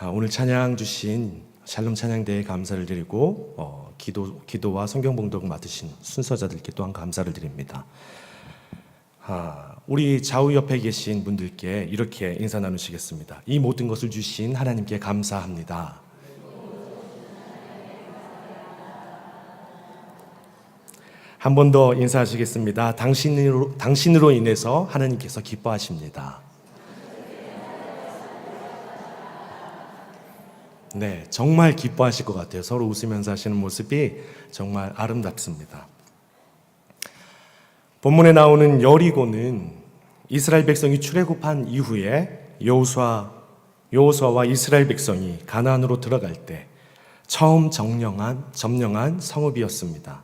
오늘 찬양 주신 샬롬 찬양대에 감사를 드리고 기도와 성경 봉독을 맡으신 순서자들께 또한 감사를 드립니다. 우리 좌우 옆에 계신 분들께 이렇게 인사 나누시겠습니다. 이 모든 것을 주신 하나님께 감사합니다. 한 번 더 인사하시겠습니다. 당신으로 인해서 하나님께서 기뻐하십니다. 네, 정말 기뻐하실 것 같아요. 서로 웃으면서 하시는 모습이 정말 아름답습니다. 본문에 나오는 여리고는 이스라엘 백성이 출애굽한 이후에 여호수아와 이스라엘 백성이 가나안으로 들어갈 때 처음 점령한 성읍이었습니다.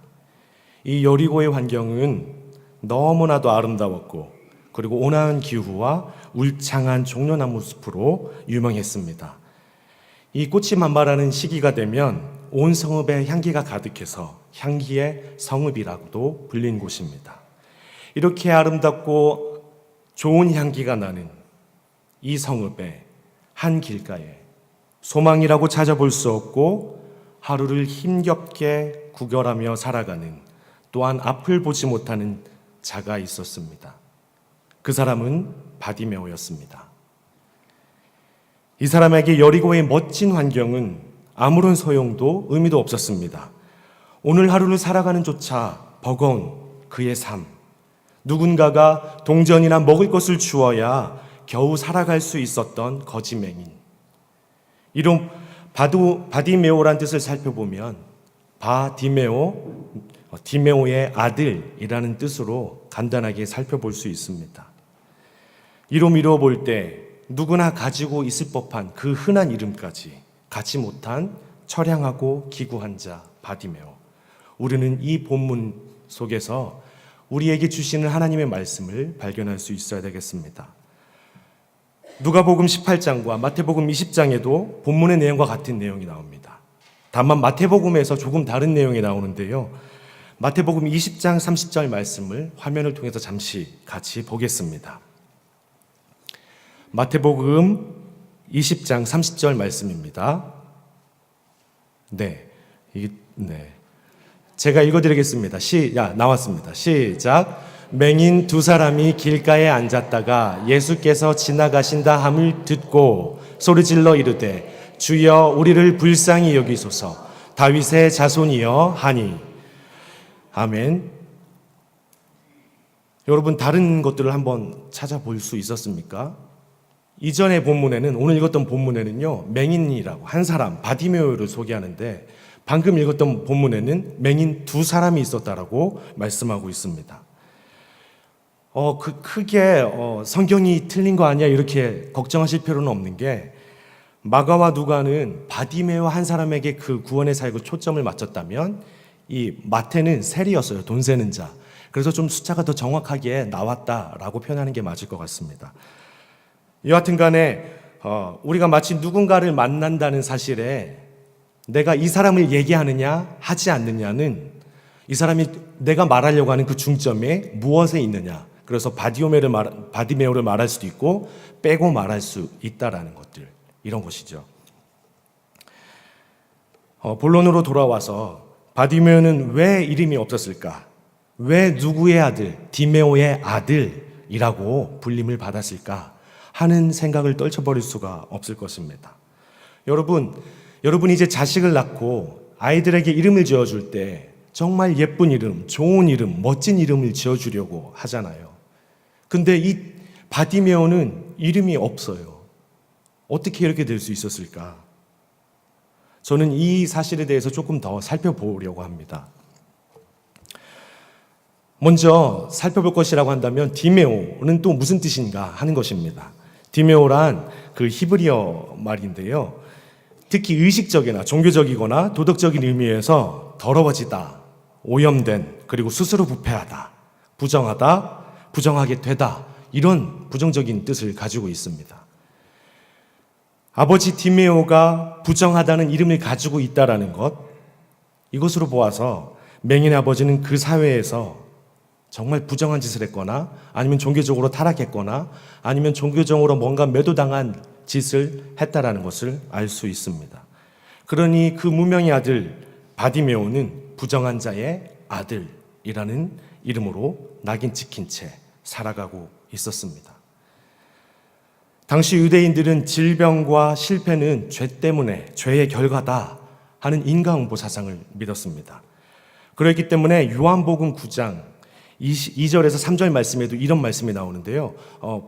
이 여리고의 환경은 너무나도 아름다웠고 그리고 온화한 기후와 울창한 종려나무 숲으로 유명했습니다. 이 꽃이 만발하는 시기가 되면 온 성읍에 향기가 가득해서 향기의 성읍이라고도 불린 곳입니다. 이렇게 아름답고 좋은 향기가 나는 이 성읍의 한 길가에 소망이라고 찾아볼 수 없고 하루를 힘겹게 구걸하며 살아가는 또한 앞을 보지 못하는 자가 있었습니다. 그 사람은 바디메오였습니다. 이 사람에게 여리고의 멋진 환경은 아무런 소용도 의미도 없었습니다. 오늘 하루를 살아가는 조차 버거운 그의 삶, 누군가가 동전이나 먹을 것을 주어야 겨우 살아갈 수 있었던 거지맹인. 이런 바디메오란 뜻을 살펴보면 디메오의 아들이라는 뜻으로 간단하게 살펴볼 수 있습니다. 이로 미루어 볼 때 누구나 가지고 있을 법한 그 흔한 이름까지 갖지 못한 처량하고 기구한 자 바디메오. 우리는 이 본문 속에서 우리에게 주시는 하나님의 말씀을 발견할 수 있어야 되겠습니다. 누가복음 18장과 마태복음 20장에도 본문의 내용과 같은 내용이 나옵니다. 다만 마태복음에서 조금 다른 내용이 나오는데요. 마태복음 20장 30절 말씀을 화면을 통해서 잠시 같이 보겠습니다. 마태복음 20장 30절 말씀입니다. 제가 읽어드리겠습니다. 나왔습니다. 시작. 맹인 두 사람이 길가에 앉았다가 예수께서 지나가신다 함을 듣고 소리질러 이르되 주여 우리를 불쌍히 여기소서 다윗의 자손이여 하니. 아멘. 여러분 다른 것들을 한번 찾아볼 수 있었습니까? 이전의 본문에는, 오늘 읽었던 본문에는요, 맹인이라고 한 사람, 바디메오를 소개하는데 방금 읽었던 본문에는 맹인 두 사람이 있었다라고 말씀하고 있습니다. 크게 성경이 틀린 거 아니야 이렇게 걱정하실 필요는 없는 게 마가와 누가는 바디메오 한 사람에게 그 구원의 사역을 초점을 맞췄다면 이 마태는 세리였어요. 돈 세는 자. 그래서 좀 숫자가 더 정확하게 나왔다라고 표현하는 게 맞을 것 같습니다. 여하튼 간에 우리가 마치 누군가를 만난다는 사실에 내가 이 사람을 얘기하느냐 하지 않느냐는 이 사람이 내가 말하려고 하는 그 중점에 무엇에 있느냐. 그래서 바디메오를 말할 수도 있고 빼고 말할 수 있다라는 것들, 이런 것이죠. 본론으로 돌아와서 바디메오는 왜 이름이 없었을까? 왜 누구의 아들, 디메오의 아들이라고 불림을 받았을까? 하는 생각을 떨쳐버릴 수가 없을 것입니다. 여러분이 이제 자식을 낳고 아이들에게 이름을 지어줄 때 정말 예쁜 이름, 좋은 이름, 멋진 이름을 지어주려고 하잖아요. 근데 이 바디메오는 이름이 없어요. 어떻게 이렇게 될 수 있었을까? 저는 이 사실에 대해서 조금 더 살펴보려고 합니다. 먼저 살펴볼 것이라고 한다면 디메오는 또 무슨 뜻인가 하는 것입니다. 디메오란 그 히브리어 말인데요. 특히 의식적이나 종교적이거나 도덕적인 의미에서 더러워지다, 오염된, 그리고 스스로 부패하다, 부정하다, 부정하게 되다, 이런 부정적인 뜻을 가지고 있습니다. 아버지 디메오가 부정하다는 이름을 가지고 있다라는 것, 이것으로 보아서 맹인의 아버지는 그 사회에서 정말 부정한 짓을 했거나 아니면 종교적으로 타락했거나 아니면 종교적으로 뭔가 매도당한 짓을 했다라는 것을 알 수 있습니다. 그러니 그 무명의 아들 바디메오는 부정한 자의 아들이라는 이름으로 낙인 찍힌 채 살아가고 있었습니다. 당시 유대인들은 질병과 실패는 죄 때문에 죄의 결과다 하는 인과응보 사상을 믿었습니다. 그렇기 때문에 요한복음 9장 2절에서 3절 말씀에도 이런 말씀이 나오는데요.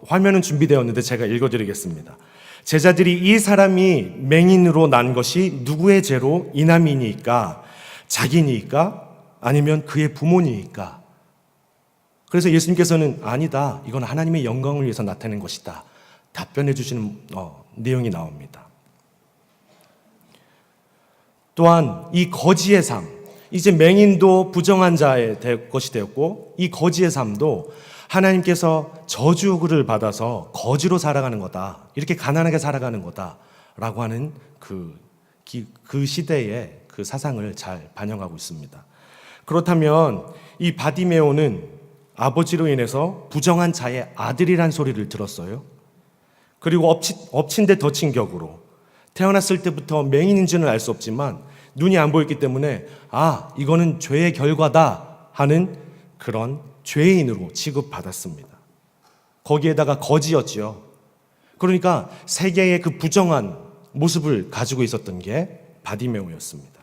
화면은 준비되었는데 제가 읽어드리겠습니다. 제자들이 이 사람이 맹인으로 난 것이 누구의 죄로 인함이니까? 자기니까? 아니면 그의 부모니까? 그래서 예수님께서는 아니다. 이건 하나님의 영광을 위해서 나타낸 것이다. 답변해 주시는 내용이 나옵니다. 또한 이 거지의 삶, 이제 맹인도 부정한 자의 것이 되었고 이 거지의 삶도 하나님께서 저주를 받아서 거지로 살아가는 거다. 이렇게 가난하게 살아가는 거다라고 하는 그 시대의 그 사상을 잘 반영하고 있습니다. 그렇다면 이 바디메오는 아버지로 인해서 부정한 자의 아들이란 소리를 들었어요. 그리고 엎친 데 덮친 격으로 태어났을 때부터 맹인인지는 알 수 없지만 눈이 안 보였기 때문에 이거는 죄의 결과다 하는 그런 죄인으로 취급받았습니다. 거기에다가 거지였지요. 그러니까 세계의 그 부정한 모습을 가지고 있었던 게 바디메오였습니다.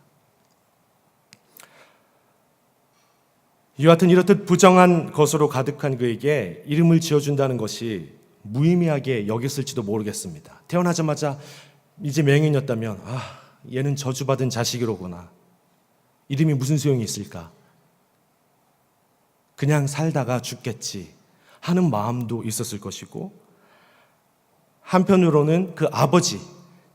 이와 같은 이렇듯 부정한 것으로 가득한 그에게 이름을 지어준다는 것이 무의미하게 여겼을지도 모르겠습니다. 태어나자마자 이제 맹인이었다면 얘는 저주받은 자식이로구나. 이름이 무슨 소용이 있을까? 그냥 살다가 죽겠지 하는 마음도 있었을 것이고 한편으로는 그 아버지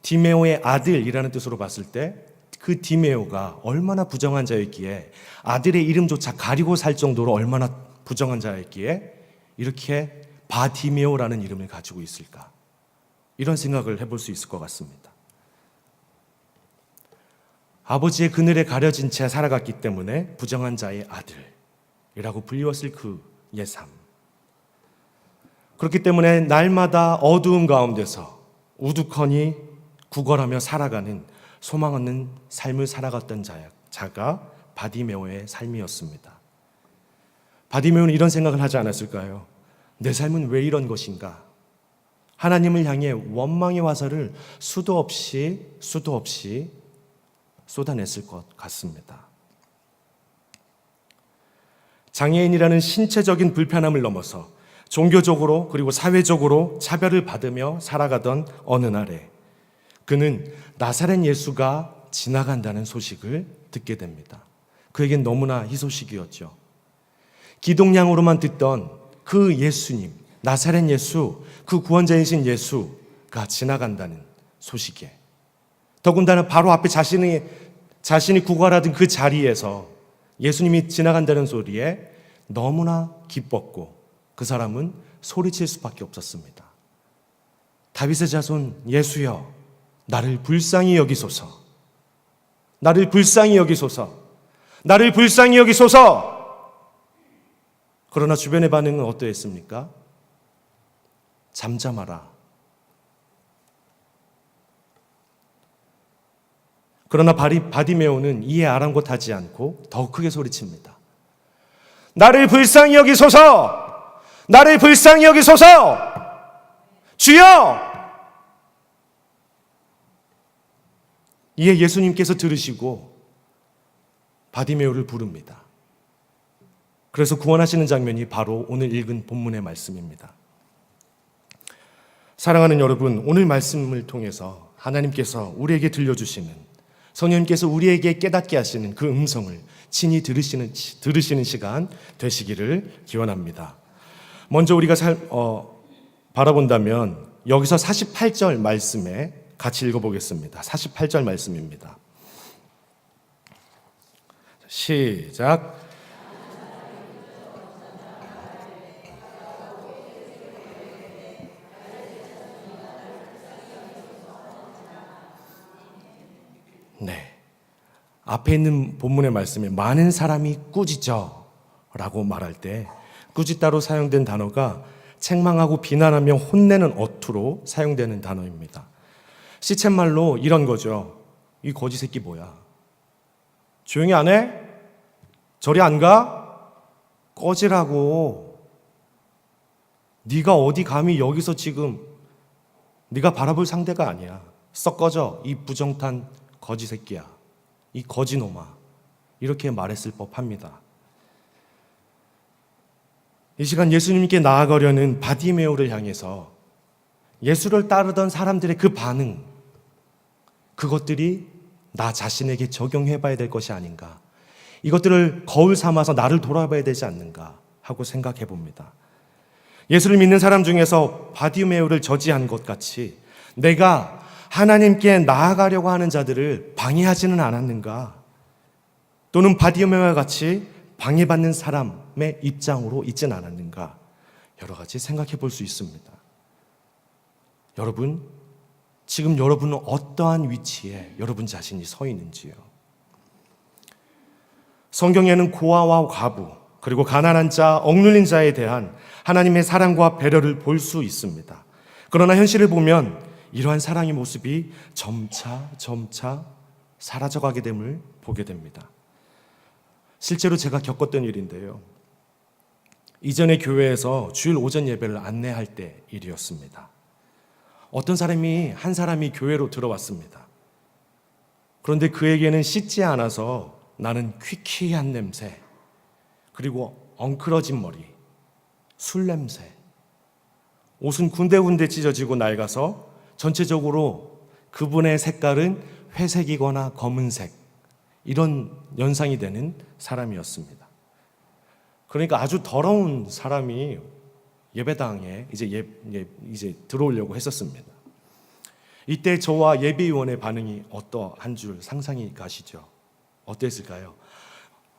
디메오의 아들이라는 뜻으로 봤을 때 그 디메오가 얼마나 부정한 자였기에 아들의 이름조차 가리고 살 정도로 얼마나 부정한 자였기에 이렇게 바디메오라는 이름을 가지고 있을까? 이런 생각을 해볼 수 있을 것 같습니다. 아버지의 그늘에 가려진 채 살아갔기 때문에 부정한 자의 아들이라고 불리웠을 그의 삶. 그렇기 때문에 날마다 어두움 가운데서 우두커니 구걸하며 살아가는 소망 없는 삶을 살아갔던 자가 바디메오의 삶이었습니다. 바디메오는 이런 생각을 하지 않았을까요? 내 삶은 왜 이런 것인가? 하나님을 향해 원망의 화살을 수도 없이 쏟아냈을 것 같습니다. 장애인이라는 신체적인 불편함을 넘어서 종교적으로 그리고 사회적으로 차별을 받으며 살아가던 어느 날에 그는 나사렛 예수가 지나간다는 소식을 듣게 됩니다. 그에겐 너무나 희소식이었죠. 기동량으로만 듣던 그 예수님, 나사렛 예수, 그 구원자이신 예수가 지나간다는 소식에 더군다나 바로 앞에 자신이 구걸하던 그 자리에서 예수님이 지나간다는 소리에 너무나 기뻤고 그 사람은 소리칠 수밖에 없었습니다. 다윗의 자손 예수여, 나를 불쌍히 여기소서. 나를 불쌍히 여기소서. 나를 불쌍히 여기소서. 그러나 주변의 반응은 어떠했습니까? 잠잠하라. 그러나 바디메오는 이에 아랑곳하지 않고 더 크게 소리칩니다. 나를 불쌍히 여기소서! 나를 불쌍히 여기소서! 주여! 이에 예수님께서 들으시고 바디메오를 부릅니다. 그래서 구원하시는 장면이 바로 오늘 읽은 본문의 말씀입니다. 사랑하는 여러분, 오늘 말씀을 통해서 하나님께서 우리에게 들려주시는, 성령님께서 우리에게 깨닫게 하시는 그 음성을 친히 들으시는 시간 되시기를 기원합니다. 먼저 우리가 바라본다면 여기서 48절 말씀에 같이 읽어보겠습니다. 48절 말씀입니다. 시작. 네. 앞에 있는 본문의 말씀에 많은 사람이 꾸짖어 라고 말할 때 꾸짖다로 사용된 단어가 책망하고 비난하며 혼내는 어투로 사용되는 단어입니다. 시쳇말로 이런 거죠. 이 거지 새끼 뭐야? 조용히 안 해? 저리 안 가? 꺼지라고. 네가 어디 감히 여기서 지금 네가 바라볼 상대가 아니야. 썩 꺼져, 이 부정탄 거지 새끼야. 이 거지 놈아. 이렇게 말했을 법합니다. 이 시간 예수님께 나아가려는 바디메오를 향해서 예수를 따르던 사람들의 그 반응, 그것들이 나 자신에게 적용해봐야 될 것이 아닌가, 이것들을 거울 삼아서 나를 돌아봐야 되지 않는가 하고 생각해 봅니다. 예수를 믿는 사람 중에서 바디메오를 저지한 것 같이 내가 하나님께 나아가려고 하는 자들을 방해하지는 않았는가, 또는 바디메오와 같이 방해받는 사람의 입장으로 있진 않았는가, 여러 가지 생각해 볼 수 있습니다. 여러분, 지금 여러분은 어떠한 위치에 여러분 자신이 서 있는지요? 성경에는 고아와 과부, 그리고 가난한 자, 억눌린 자에 대한 하나님의 사랑과 배려를 볼 수 있습니다. 그러나 현실을 보면 이러한 사랑의 모습이 점차 사라져가게 됨을 보게 됩니다. 실제로 제가 겪었던 일인데요. 이전에 교회에서 주일 오전 예배를 안내할 때 일이었습니다. 어떤 사람이 한 사람이 교회로 들어왔습니다. 그런데 그에게는 씻지 않아서 나는 퀴퀴한 냄새, 그리고 엉클어진 머리, 술 냄새, 옷은 군데군데 찢어지고 낡아서 전체적으로 그분의 색깔은 회색이거나 검은색, 이런 연상이 되는 사람이었습니다. 그러니까 아주 더러운 사람이 예배당에 이제 들어오려고 했었습니다. 이때 저와 예배위원의 반응이 어떠한 줄 상상이 가시죠? 어땠을까요?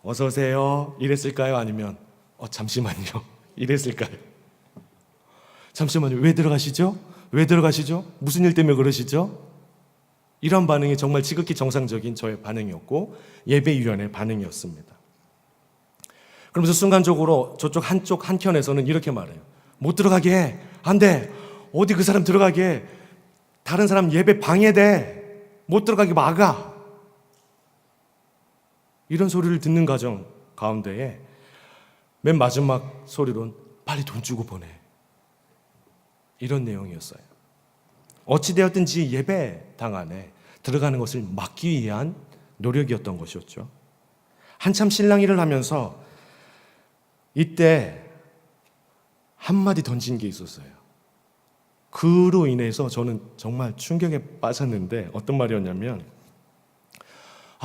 어서 오세요 이랬을까요? 아니면 잠시만요 이랬을까요? 잠시만요, 왜 들어가시죠? 왜 들어가시죠? 무슨 일 때문에 그러시죠? 이런 반응이 정말 지극히 정상적인 저의 반응이었고 예배위원의 반응이었습니다. 그러면서 순간적으로 저쪽 한쪽 한켠에서는 이렇게 말해요. 못 들어가게 해. 안 돼. 어디 그 사람 들어가게 해. 다른 사람 예배 방해돼. 못 들어가게 막아. 이런 소리를 듣는 과정 가운데에 맨 마지막 소리로는 빨리 돈 주고 보내. 이런 내용이었어요. 어찌되었든지 예배당 안에 들어가는 것을 막기 위한 노력이었던 것이었죠. 한참 실랑이를 하면서 이때 한마디 던진 게 있었어요. 그로 인해서 저는 정말 충격에 빠졌는데 어떤 말이었냐면,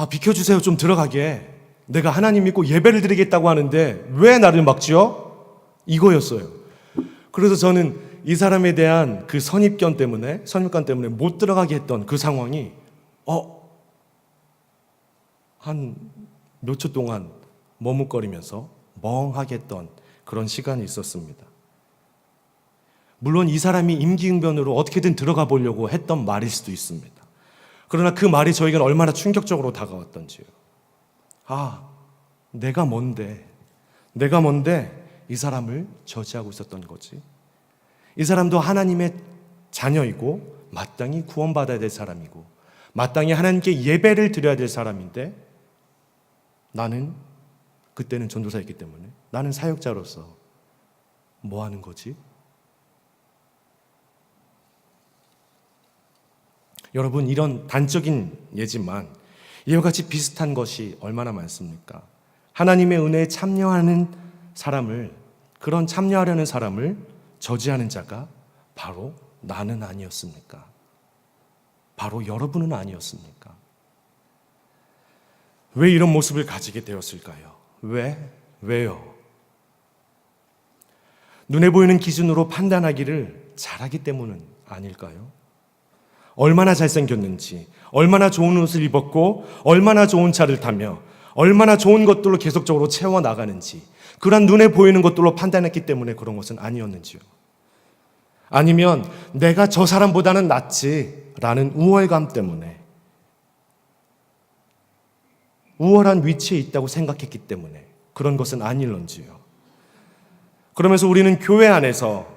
비켜주세요, 좀 들어가게. 내가 하나님 믿고 예배를 드리겠다고 하는데 왜 나를 막지요? 이거였어요. 그래서 저는 이 사람에 대한 그 선입견 때문에 못 들어가게 했던 그 상황이 한 몇 초 동안 머뭇거리면서 멍하게 했던 그런 시간이 있었습니다. 물론 이 사람이 임기응변으로 어떻게든 들어가 보려고 했던 말일 수도 있습니다. 그러나 그 말이 저에게는 얼마나 충격적으로 다가왔던지요. 내가 뭔데 이 사람을 저지하고 있었던 거지. 이 사람도 하나님의 자녀이고 마땅히 구원받아야 될 사람이고 마땅히 하나님께 예배를 드려야 될 사람인데, 나는 그때는 전도사였기 때문에 나는 사역자로서 뭐 하는 거지? 여러분, 이런 단적인 예지만 이와 같이 비슷한 것이 얼마나 많습니까? 하나님의 은혜에 참여하는 사람을, 그런 참여하려는 사람을 저지하는 자가 바로 나는 아니었습니까? 바로 여러분은 아니었습니까? 왜 이런 모습을 가지게 되었을까요? 왜요? 눈에 보이는 기준으로 판단하기를 잘하기 때문은 아닐까요? 얼마나 잘생겼는지, 얼마나 좋은 옷을 입었고, 얼마나 좋은 차를 타며, 얼마나 좋은 것들로 계속적으로 채워나가는지, 그런 눈에 보이는 것들로 판단했기 때문에 그런 것은 아니었는지요? 아니면 내가 저 사람보다는 낫지라는 우월감 때문에, 우월한 위치에 있다고 생각했기 때문에 그런 것은 아닐런지요? 그러면서 우리는 교회 안에서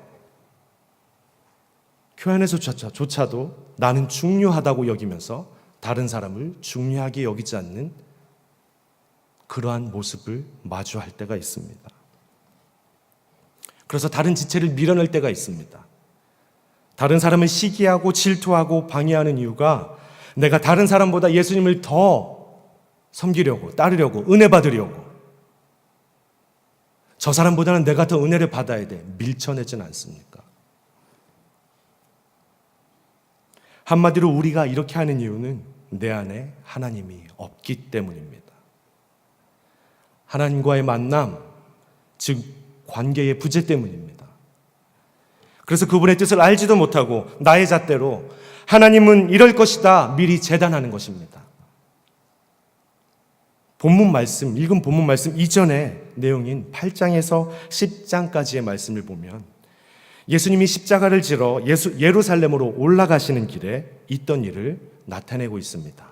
교회 안에서조차도 나는 중요하다고 여기면서 다른 사람을 중요하게 여기지 않는 그러한 모습을 마주할 때가 있습니다. 그래서 다른 지체를 밀어낼 때가 있습니다. 다른 사람을 시기하고 질투하고 방해하는 이유가 내가 다른 사람보다 예수님을 더 섬기려고, 따르려고, 은혜 받으려고, 저 사람보다는 내가 더 은혜를 받아야 돼, 밀쳐내진 않습니까? 한마디로 우리가 이렇게 하는 이유는 내 안에 하나님이 없기 때문입니다. 하나님과의 만남, 즉 관계의 부재 때문입니다. 그래서 그분의 뜻을 알지도 못하고 나의 잣대로 하나님은 이럴 것이다 미리 재단하는 것입니다. 읽은 본문 말씀 이전의 내용인 8장에서 10장까지의 말씀을 보면 예수님이 십자가를 지러 예루살렘으로 올라가시는 길에 있던 일을 나타내고 있습니다.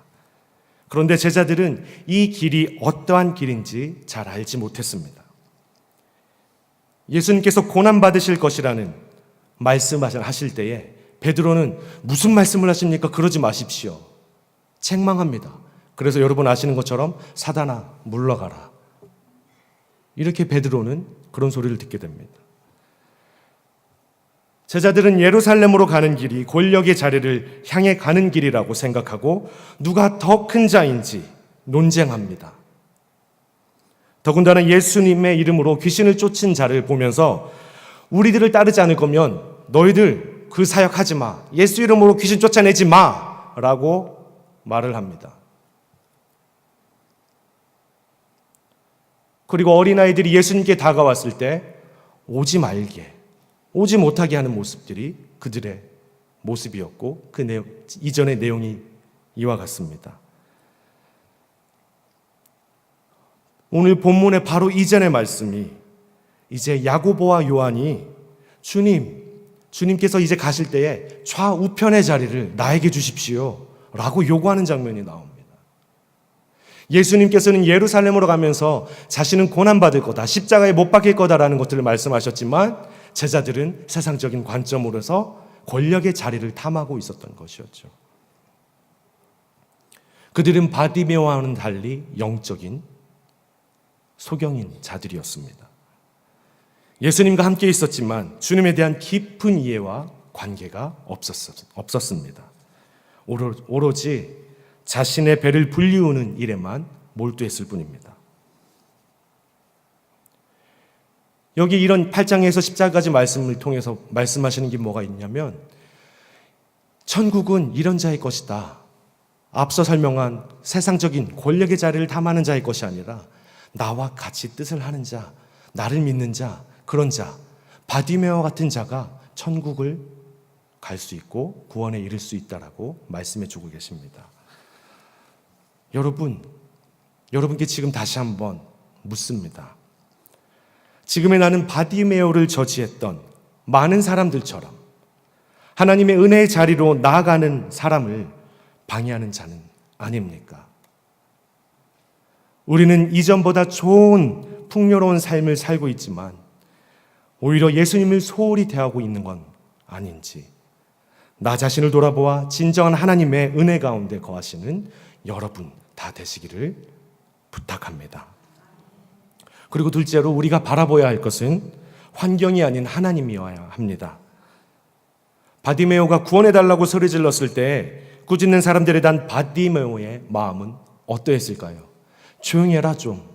그런데 제자들은 이 길이 어떠한 길인지 잘 알지 못했습니다. 예수님께서 고난받으실 것이라는 말씀하실 때에 베드로는 무슨 말씀을 하십니까? 그러지 마십시오. 책망합니다. 그래서 여러분 아시는 것처럼 사단아 물러가라. 이렇게 베드로는 그런 소리를 듣게 됩니다. 제자들은 예루살렘으로 가는 길이 권력의 자리를 향해 가는 길이라고 생각하고 누가 더 큰 자인지 논쟁합니다. 더군다나 예수님의 이름으로 귀신을 쫓은 자를 보면서 우리들을 따르지 않을 거면 너희들 그 사역하지 마. 예수 이름으로 귀신 쫓아내지 마. 라고 말을 합니다. 그리고 어린아이들이 예수님께 다가왔을 때 오지 말게, 오지 못하게 하는 모습들이 그들의 모습이었고 이전의 내용이 이와 같습니다. 오늘 본문의 바로 이전의 말씀이 이제 야고보와 요한이 주님께서 이제 가실 때에 좌우편의 자리를 나에게 주십시오 라고 요구하는 장면이 나옵니다. 예수님께서는 예루살렘으로 가면서 자신은 고난받을 거다, 십자가에 못 박힐 거다라는 것들을 말씀하셨지만 제자들은 세상적인 관점으로서 권력의 자리를 탐하고 있었던 것이었죠. 그들은 바디메오와는 달리 영적인 소경인 자들이었습니다. 예수님과 함께 있었지만 주님에 대한 깊은 이해와 관계가 없었습니다. 오로지 자신의 배를 불리우는 일에만 몰두했을 뿐입니다. 여기 이런 8장에서 10장까지 말씀을 통해서 말씀하시는 게 뭐가 있냐면 천국은 이런 자의 것이다. 앞서 설명한 세상적인 권력의 자리를 탐하는 자의 것이 아니라 나와 같이 뜻을 하는 자, 나를 믿는 자, 그런 자, 바디메오와 같은 자가 천국을 갈 수 있고 구원에 이를 수 있다라고 말씀해 주고 계십니다. 여러분께 지금 다시 한번 묻습니다. 지금의 나는 바디메오를 저지했던 많은 사람들처럼 하나님의 은혜의 자리로 나아가는 사람을 방해하는 자는 아닙니까? 우리는 이전보다 좋은 풍요로운 삶을 살고 있지만 오히려 예수님을 소홀히 대하고 있는 건 아닌지 나 자신을 돌아보아 진정한 하나님의 은혜 가운데 거하시는 여러분 다 되시기를 부탁합니다. 그리고 둘째로 우리가 바라봐야 할 것은 환경이 아닌 하나님이어야 합니다. 바디메오가 구원해달라고 소리 질렀을 때 꾸짖는 사람들에 대한 바디메오의 마음은 어떠했을까요? 조용히 해라 좀.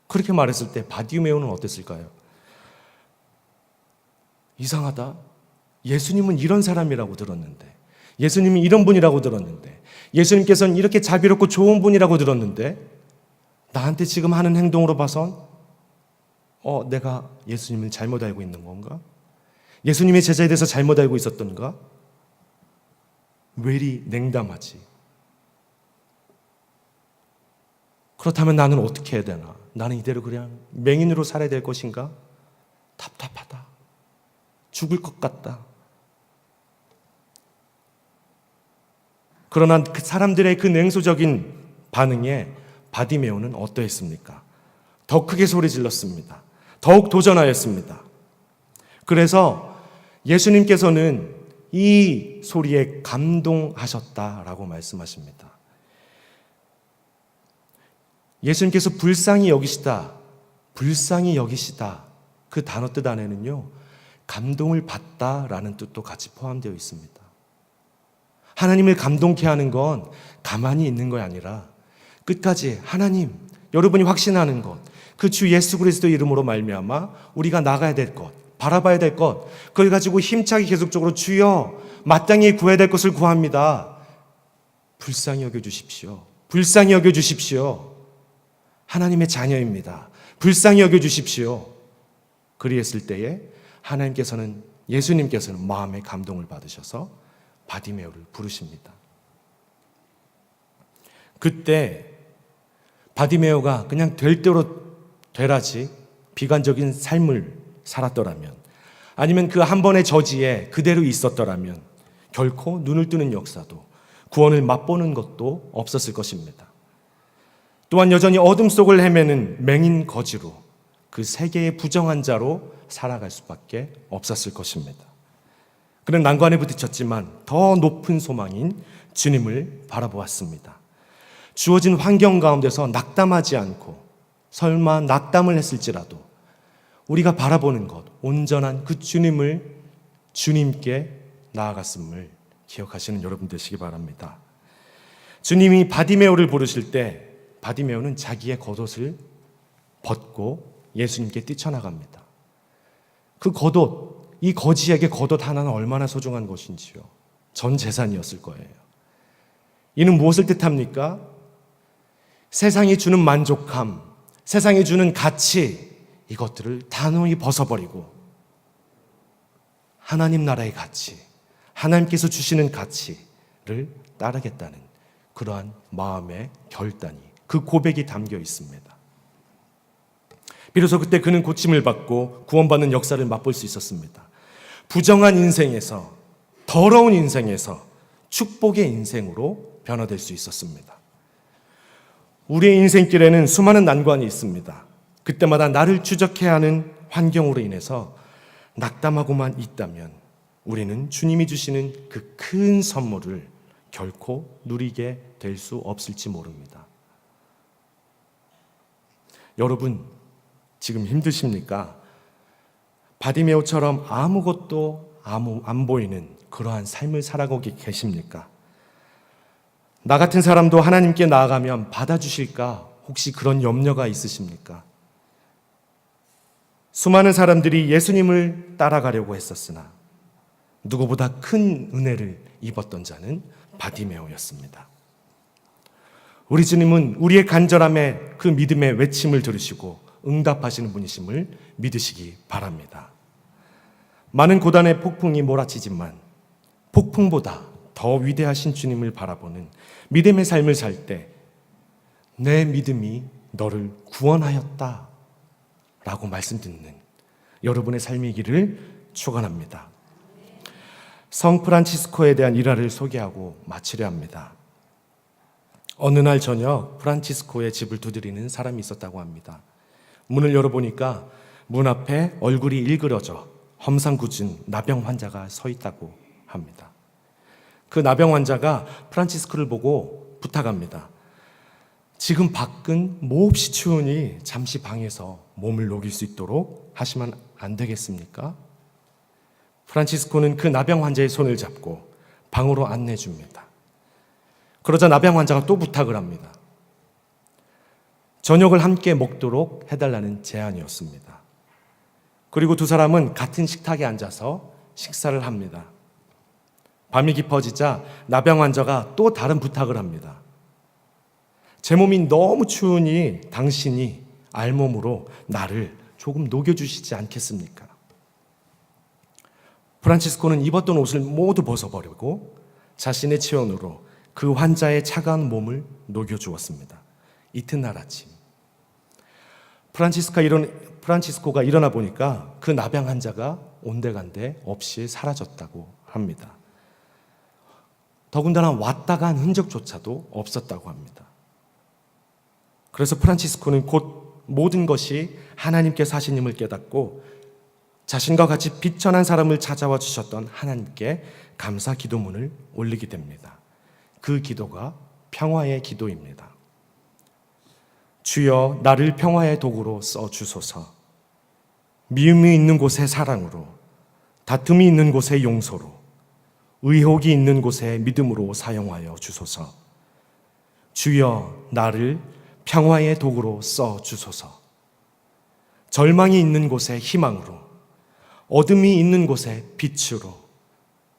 그렇게 말했을 때 바디메오는 어땠을까요? 이상하다. 예수님은 이런 사람이라고 들었는데, 예수님이 이런 분이라고 들었는데, 예수님께서는 이렇게 자비롭고 좋은 분이라고 들었는데 나한테 지금 하는 행동으로 봐선 내가 예수님을 잘못 알고 있는 건가? 예수님의 제자에 대해서 잘못 알고 있었던가? 왜 이리 냉담하지? 그렇다면 나는 어떻게 해야 되나? 나는 이대로 그냥 맹인으로 살아야 될 것인가? 답답하다. 죽을 것 같다. 그러나 그 사람들의 그 냉소적인 반응에 바디메오는 어떠했습니까? 더 크게 소리 질렀습니다. 더욱 도전하였습니다. 그래서 예수님께서는 이 소리에 감동하셨다라고 말씀하십니다. 예수님께서 불쌍히 여기시다, 그 단어 뜻 안에는요, 감동을 받다라는 뜻도 같이 포함되어 있습니다. 하나님을 감동케 하는 건 가만히 있는 것이 아니라 끝까지 하나님, 여러분이 확신하는 것, 그 주 예수 그리스도 이름으로 말미암아 우리가 나가야 될 것, 바라봐야 될 것, 그걸 가지고 힘차게 계속적으로 주여 마땅히 구해야 될 것을 구합니다. 불쌍히 여겨주십시오. 불쌍히 여겨주십시오. 하나님의 자녀입니다. 불쌍히 여겨주십시오. 그리했을 때에 하나님께서는, 예수님께서는 마음의 감동을 받으셔서 바디메오를 부르십니다. 그때 바디메오가 그냥 될 대로 되라지 비관적인 삶을 살았더라면, 아니면 그 한 번의 저지에 그대로 있었더라면 결코 눈을 뜨는 역사도, 구원을 맛보는 것도 없었을 것입니다. 또한 여전히 어둠 속을 헤매는 맹인 거지로, 그 세계의 부정한 자로 살아갈 수밖에 없었을 것입니다. 그는 난관에 부딪혔지만 더 높은 소망인 주님을 바라보았습니다. 주어진 환경 가운데서 낙담하지 않고, 설마 낙담을 했을지라도 우리가 바라보는 것, 온전한 그 주님께 나아갔음을 기억하시는 여러분 되시기 바랍니다. 주님이 바디메오를 부르실 때 바디메오는 자기의 겉옷을 벗고 예수님께 뛰쳐나갑니다. 그 겉옷, 이 거지에게 겉옷 하나는 얼마나 소중한 것인지요. 전 재산이었을 거예요. 이는 무엇을 뜻합니까? 세상이 주는 만족함, 세상이 주는 가치, 이것들을 단호히 벗어버리고 하나님 나라의 가치, 하나님께서 주시는 가치를 따르겠다는 그러한 마음의 결단이, 그 고백이 담겨 있습니다. 비로소 그때 그는 고침을 받고 구원받는 역사를 맛볼 수 있었습니다. 부정한 인생에서, 더러운 인생에서 축복의 인생으로 변화될 수 있었습니다. 우리의 인생길에는 수많은 난관이 있습니다. 그때마다 나를 추적해야 하는 환경으로 인해서 낙담하고만 있다면 우리는 주님이 주시는 그 큰 선물을 결코 누리게 될 수 없을지 모릅니다. 여러분, 지금 힘드십니까? 바디메오처럼 아무것도 안 보이는 그러한 삶을 살아가고 계십니까? 나 같은 사람도 하나님께 나아가면 받아주실까? 혹시 그런 염려가 있으십니까? 수많은 사람들이 예수님을 따라가려고 했었으나 누구보다 큰 은혜를 입었던 자는 바디메오였습니다. 우리 주님은 우리의 간절함에, 그 믿음의 외침을 들으시고 응답하시는 분이심을 믿으시기 바랍니다. 많은 고단의 폭풍이 몰아치지만 폭풍보다 더 위대하신 주님을 바라보는 믿음의 삶을 살 때 내 믿음이 너를 구원하였다 라고 말씀 듣는 여러분의 삶이기를 축원합니다. 성 프란치스코에 대한 일화를 소개하고 마치려 합니다. 어느 날 저녁 프란치스코의 집을 두드리는 사람이 있었다고 합니다. 문을 열어보니까 문 앞에 얼굴이 일그러져 험상궂은 나병 환자가 서 있다고 합니다. 그 나병 환자가 프란치스코를 보고 부탁합니다. 지금 밖은 몹시 추우니 잠시 방에서 몸을 녹일 수 있도록 하시면 안 되겠습니까? 프란치스코는 그 나병 환자의 손을 잡고 방으로 안내해 줍니다. 그러자 나병 환자가 또 부탁을 합니다. 저녁을 함께 먹도록 해달라는 제안이었습니다. 그리고 두 사람은 같은 식탁에 앉아서 식사를 합니다. 밤이 깊어지자 나병 환자가 또 다른 부탁을 합니다. 제 몸이 너무 추우니 당신이 알몸으로 나를 조금 녹여주시지 않겠습니까? 프란치스코는 입었던 옷을 모두 벗어버리고 자신의 체온으로 그 환자의 차가운 몸을 녹여주었습니다. 이튿날 아침 프란치스코가 일어나 보니까 그 나병 환자가 온데간데 없이 사라졌다고 합니다. 더군다나 왔다 간 흔적조차도 없었다고 합니다. 그래서 프란치스코는 곧 모든 것이 하나님께서 하신 힘을 깨닫고 자신과 같이 비천한 사람을 찾아와 주셨던 하나님께 감사 기도문을 올리게 됩니다. 그 기도가 평화의 기도입니다. 주여 나를 평화의 도구로 써 주소서. 미움이 있는 곳에 사랑으로, 다툼이 있는 곳에 용서로, 의혹이 있는 곳에 믿음으로 사용하여 주소서. 주여 나를 평화의 도구로 써 주소서. 절망이 있는 곳에 희망으로, 어둠이 있는 곳에 빛으로,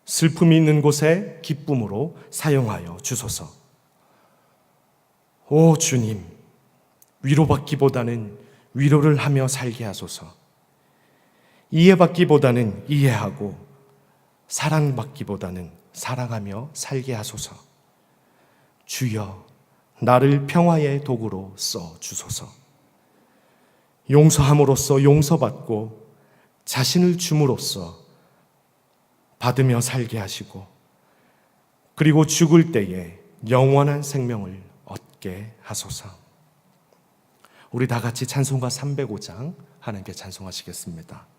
슬픔이 있는 곳에 기쁨으로 사용하여 주소서. 오 주님, 위로받기보다는 위로를 하며 살게 하소서. 이해받기보다는 이해하고, 사랑받기보다는 사랑하며 살게 하소서. 주여 나를 평화의 도구로 써 주소서. 용서함으로써 용서받고, 자신을 줌으로써 받으며 살게 하시고, 그리고 죽을 때에 영원한 생명을 얻게 하소서. 우리 다 같이 찬송가 305장 하나님께 찬송하시겠습니다.